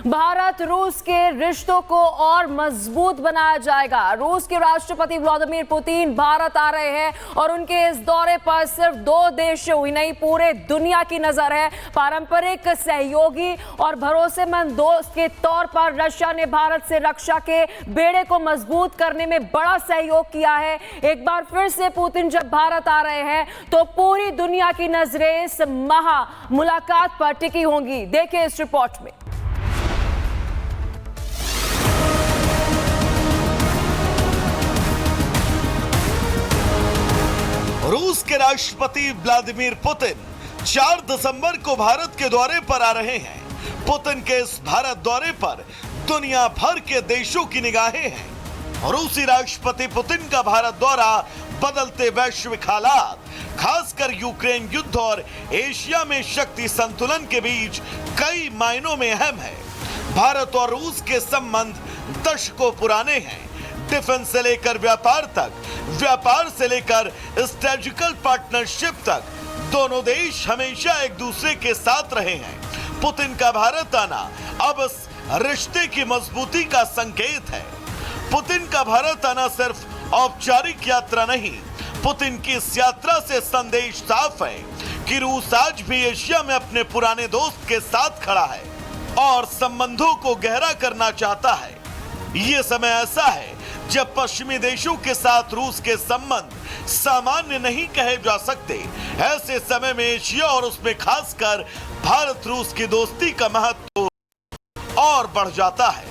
भारत रूस के रिश्तों को और मजबूत बनाया जाएगा। रूस के राष्ट्रपति व्लादिमीर पुतिन भारत आ रहे हैं और उनके इस दौरे पर सिर्फ दो देशों ही नहीं पूरे दुनिया की नजर है। पारंपरिक सहयोगी और भरोसेमंद दोस्त के तौर पर रशिया ने भारत से रक्षा के बेड़े को मजबूत करने में बड़ा सहयोग किया है। एक बार फिर से पुतिन जब भारत आ रहे हैं तो पूरी दुनिया की नजरें इस महा मुलाकात पर टिकी होंगी। देखिए इस रिपोर्ट में। रूस के राष्ट्रपति व्लादिमीर पुतिन 4 दिसंबर को भारत के दौरे पर आ रहे हैं। पुतिन के इस भारत दौरे पर दुनिया भर के देशों की निगाहें हैं। रूसी राष्ट्रपति पुतिन का भारत दौरा बदलते वैश्विक हालात, खासकर यूक्रेन युद्ध और एशिया में शक्ति संतुलन के बीच कई मायनों में अहम है। भारत और रूस के संबंध दशकों पुराने हैं। डिफेंस से लेकर व्यापार तक, व्यापार से लेकर स्ट्रेटेजिकल पार्टनरशिप तक दोनों देश हमेशा एक दूसरे के साथ रहे हैं। पुतिन का भारत आना अब इस रिश्ते की मजबूती का संकेत है। पुतिन का भारत आना सिर्फ औपचारिक यात्रा नहीं, पुतिन की इस यात्रा से संदेश साफ है कि रूस आज भी एशिया में अपने पुराने दोस्त के साथ खड़ा है और संबंधों को गहरा करना चाहता है। ये समय ऐसा है जब पश्चिमी देशों के साथ रूस के संबंध सामान्य नहीं कहे जा सकते। ऐसे समय में एशिया और उसमें खासकर भारत रूस की दोस्ती का महत्व और बढ़ जाता है।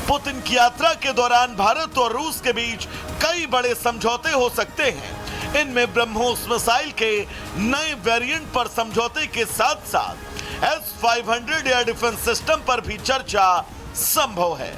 पुतिन की यात्रा के दौरान भारत और रूस के बीच कई बड़े समझौते हो सकते हैं। इनमें ब्रह्मोस मिसाइल के नए वेरिएंट पर समझौते के साथ साथ S-500 एयर डिफेंस सिस्टम पर भी चर्चा संभव है।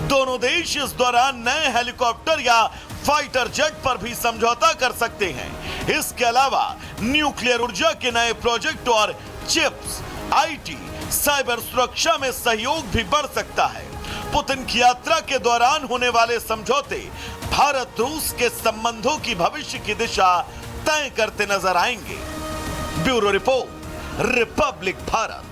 दोनों देश इस दौरान नए हेलीकॉप्टर या फाइटर जेट पर भी समझौता कर सकते हैं। इसके अलावा न्यूक्लियर ऊर्जा के नए प्रोजेक्ट और चिप्स, आईटी, साइबर सुरक्षा में सहयोग भी बढ़ सकता है। पुतिन की यात्रा के दौरान होने वाले समझौते भारत रूस के संबंधों की भविष्य की दिशा तय करते नजर आएंगे। Bureau report, Republic Bharat.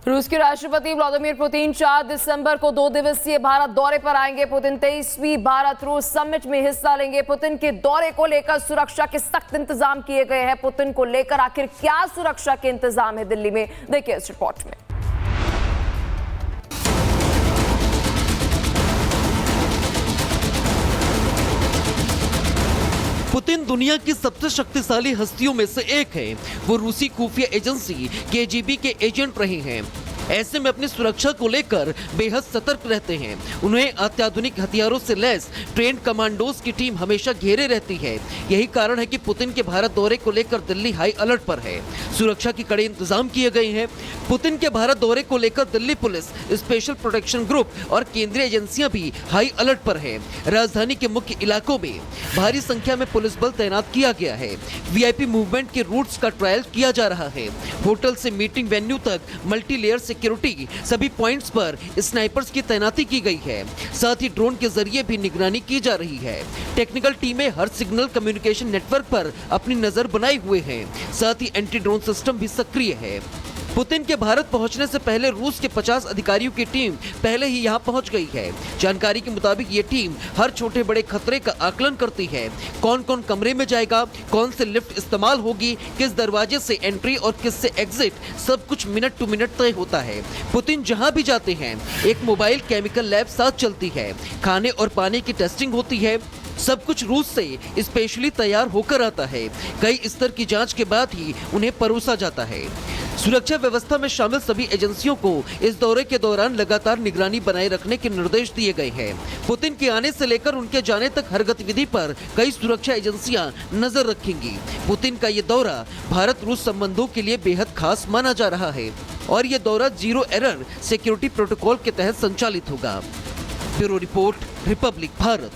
रूस के राष्ट्रपति व्लादिमीर पुतिन 4 दिसंबर को 2 दिवसीय भारत दौरे पर आएंगे। पुतिन 23वीं भारत रूस समिट में हिस्सा लेंगे। पुतिन के दौरे को लेकर सुरक्षा के सख्त इंतजाम किए गए हैं। पुतिन को लेकर आखिर क्या सुरक्षा के इंतजाम है दिल्ली में, देखिए इस रिपोर्ट में। पुतिन दुनिया की सबसे शक्तिशाली हस्तियों में से एक है। वो रूसी खुफिया एजेंसी KGB के एजेंट रहे हैं। ऐसे में अपनी सुरक्षा को लेकर बेहद सतर्क रहते हैं। उन्हें अत्याधुनिक हथियारों से लैस ट्रेन कमांडोज की टीम हमेशा घेरे रहती है। यही कारण है कि पुतिन के भारत दौरे को लेकर दिल्ली हाई अलर्ट पर है। सुरक्षा के कड़े इंतजाम किए गए हैं। पुतिन के भारत दौरे को लेकर Delhi police, special protection group और केंद्रीय एजेंसियां भी हाई अलर्ट पर है। राजधानी के मुख्य इलाकों में भारी संख्या में पुलिस बल तैनात किया गया है। VIP मूवमेंट के रूट्स का ट्रायल किया जा रहा है। होटल से मीटिंग वेन्यू तक मल्टी लेयर सिक्योरिटी, सभी पॉइंट्स पर स्नाइपर्स की तैनाती की गई है। साथ ही ड्रोन के जरिए भी निगरानी की जा रही है। टेक्निकल टीमें हर सिग्नल कम्युनिकेशन नेटवर्क पर अपनी नजर बनाए हुए हैं। साथ ही एंटी ड्रोन सिस्टम भी सक्रिय है। पुतिन के भारत पहुंचने से पहले रूस के 50 अधिकारियों की टीम पहले ही यहां पहुंच गई है। जानकारी के मुताबिक ये टीम हर छोटे बड़े खतरे का आकलन करती है। कौन कौन कमरे में जाएगा, कौन से लिफ्ट इस्तेमाल होगी, किस दरवाजे से एंट्री और किस से एग्जिट, सब कुछ मिनट टू मिनट तय होता है। पुतिन जहां भी जाते हैं एक मोबाइल केमिकल लैब साथ चलती है। खाने और पानी की टेस्टिंग होती है। सब कुछ रूस से स्पेशली तैयार होकर आता है। कई स्तर की जांच के बाद ही उन्हें परोसा जाता है। सुरक्षा व्यवस्था में शामिल सभी एजेंसियों को इस दौरे के दौरान लगातार निगरानी बनाए रखने के निर्देश दिए गए हैं। पुतिन के आने से लेकर उनके जाने तक हर गतिविधि पर कई सुरक्षा एजेंसियां नजर रखेंगी। पुतिन का ये दौरा भारत रूस संबंधों के लिए बेहद खास माना जा रहा है और ये दौरा जीरो एरर सिक्योरिटी प्रोटोकॉल के तहत संचालित होगा। Bureau report, Republic Bharat.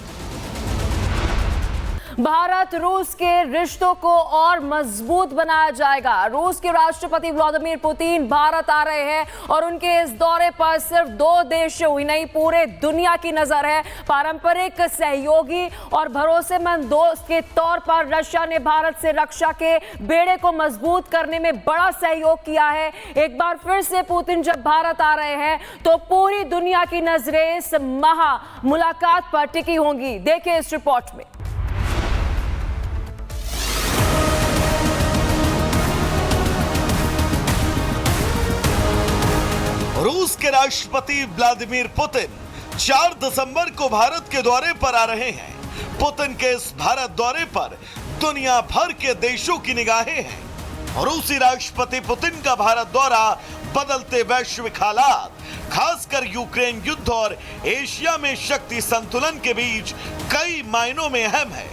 Bharat रूस के रिश्तों को और मजबूत बनाया जाएगा। रूस के राष्ट्रपति व्लादिमीर पुतिन भारत आ रहे हैं और उनके इस दौरे पर सिर्फ दो देशों ही नहीं पूरे दुनिया की नजर है। पारंपरिक सहयोगी और भरोसेमंद दोस्त के तौर पर रशिया ने भारत से रक्षा के बेड़े को मजबूत करने में बड़ा सहयोग किया है। एक बार फिर से पुतिन जब भारत आ रहे हैं तो पूरी दुनिया की नजरें इस महा मुलाकात पर टिकी होंगी। देखिए इस रिपोर्ट में। रूस के राष्ट्रपति व्लादिमीर पुतिन 4 दिसंबर को भारत के दौरे पर आ रहे हैं। पुतिन के इस भारत दौरे पर दुनिया भर के देशों की निगाहें हैं। रूसी राष्ट्रपति पुतिन का भारत दौरा बदलते वैश्विक हालात, खासकर यूक्रेन युद्ध और एशिया में शक्ति संतुलन के बीच कई मायनों में अहम है।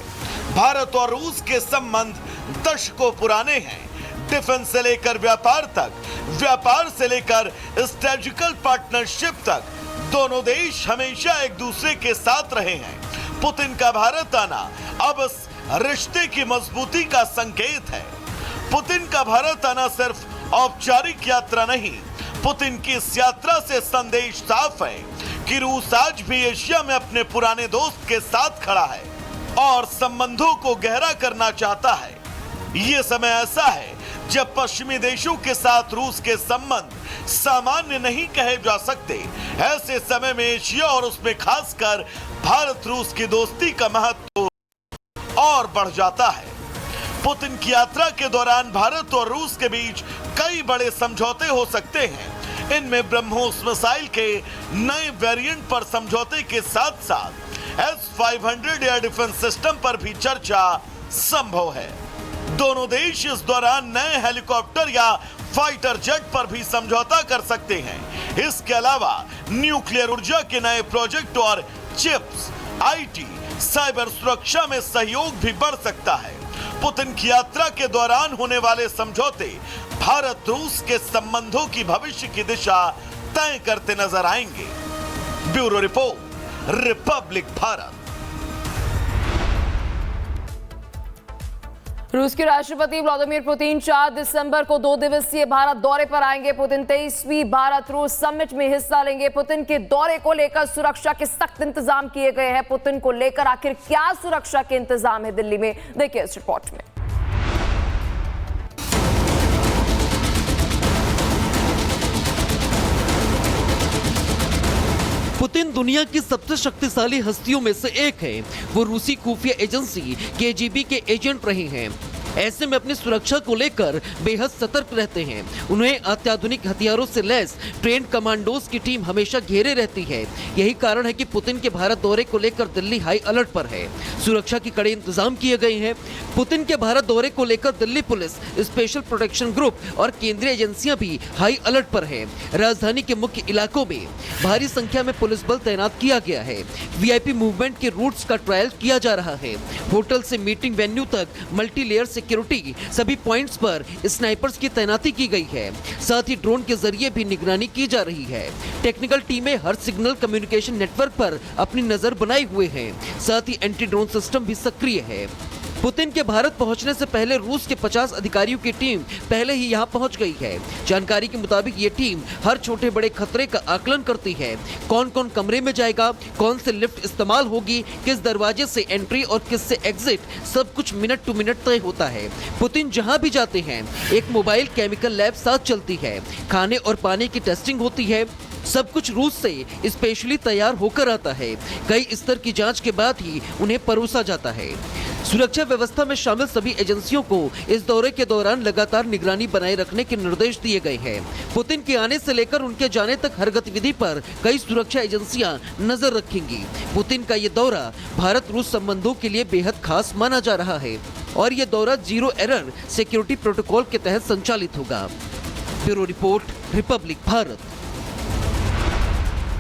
भारत और रूस के संबंध दशकों पुराने हैं। डिफेंस से लेकर व्यापार तक, व्यापार से लेकर स्ट्रेटेजिकल पार्टनरशिप तक, दोनों देश हमेशा एक दूसरे के साथ रहे हैं। पुतिन का भारत आना अब इस रिश्ते की मजबूती का संकेत है। पुतिन का भारत आना सिर्फ औपचारिक यात्रा नहीं, पुतिन की इस यात्रा से संदेश साफ है कि रूस आज भी एशिया में अपने पुराने दोस्त के साथ खड़ा है और संबंधों को गहरा करना चाहता है। ये समय ऐसा है जब पश्चिमी देशों के साथ रूस के संबंध सामान्य नहीं कहे जा सकते। ऐसे समय में एशिया और उसमें खासकर भारत रूस की दोस्ती का महत्व और बढ़ जाता है। पुतिन की यात्रा के दौरान भारत और रूस के बीच कई बड़े समझौते हो सकते हैं। इनमें ब्रह्मोस मिसाइल के नए वेरिएंट पर समझौते के साथ साथ S-500 एयर डिफेंस सिस्टम पर भी चर्चा संभव है। दोनों देश इस दौरान नए हेलीकॉप्टर या फाइटर जेट पर भी समझौता कर सकते हैं। इसके अलावा न्यूक्लियर ऊर्जा के नए प्रोजेक्ट और चिप्स, IT, साइबर सुरक्षा में सहयोग भी बढ़ सकता है। पुतिन की यात्रा के दौरान होने वाले समझौते भारत रूस के संबंधों की भविष्य की दिशा तय करते नजर आएंगे। Bureau report, Republic Bharat. रूस के राष्ट्रपति व्लादिमीर पुतिन 4 दिसंबर को 2 दिवसीय भारत दौरे पर आएंगे। पुतिन 23वीं भारत रूस समिट में हिस्सा लेंगे। पुतिन के दौरे को लेकर सुरक्षा के सख्त इंतजाम किए गए हैं। पुतिन को लेकर आखिर क्या सुरक्षा के इंतजाम है दिल्ली में, देखिए इस रिपोर्ट में। पुतिन दुनिया की सबसे शक्तिशाली हस्तियों में से एक है। वो रूसी खुफिया एजेंसी KGB के एजेंट रहे हैं। ऐसे में अपनी सुरक्षा को लेकर बेहद सतर्क रहते हैं। उन्हें अत्याधुनिक हथियारों से लैस ट्रेन कमांडोज की टीम हमेशा घेरे रहती है। यही कारण है कि पुतिन के भारत दौरे को लेकर दिल्ली हाई अलर्ट पर है। सुरक्षा के कड़े इंतजाम किए गए हैं। पुतिन के भारत दौरे को लेकर Delhi police, special protection group और केंद्रीय एजेंसियां भी हाई अलर्ट पर है। राजधानी के मुख्य इलाकों में भारी संख्या में पुलिस बल तैनात किया गया है। VIP मूवमेंट के रूट्स का ट्रायल किया जा रहा है। होटल से मीटिंग वेन्यू तक मल्टी लेयर सिक्योरिटी, सभी पॉइंट्स पर स्नाइपर्स की तैनाती की गई है। साथ ही ड्रोन के जरिए भी निगरानी की जा रही है। टेक्निकल टीमें हर सिग्नल कम्युनिकेशन नेटवर्क पर अपनी नजर बनाए हुए हैं। साथ ही एंटी ड्रोन सिस्टम भी सक्रिय है। पुतिन के भारत पहुंचने से पहले रूस के 50 अधिकारियों की टीम पहले ही यहां पहुंच गई है। जानकारी के मुताबिक ये टीम हर छोटे बड़े खतरे का आकलन करती है। कौन कौन कमरे में जाएगा, कौन से लिफ्ट इस्तेमाल होगी, किस दरवाजे से एंट्री और किस से एग्जिट, सब कुछ मिनट टू मिनट तय होता है। पुतिन जहां भी जाते हैं एक मोबाइल केमिकल लैब साथ चलती है। खाने और पानी की टेस्टिंग होती है। सब कुछ रूस से स्पेशली तैयार होकर आता है। कई स्तर की जांच के बाद ही उन्हें परोसा जाता है। सुरक्षा व्यवस्था में शामिल सभी एजेंसियों को इस दौरे के दौरान लगातार निगरानी बनाए रखने के निर्देश दिए गए हैं। पुतिन के आने से लेकर उनके जाने तक हर गतिविधि पर कई सुरक्षा एजेंसियां नजर रखेंगी। पुतिन का ये दौरा भारत रूस संबंधों के लिए बेहद खास माना जा रहा है और ये दौरा जीरो एरर सिक्योरिटी प्रोटोकॉल के तहत संचालित होगा। Bureau report, Republic Bharat.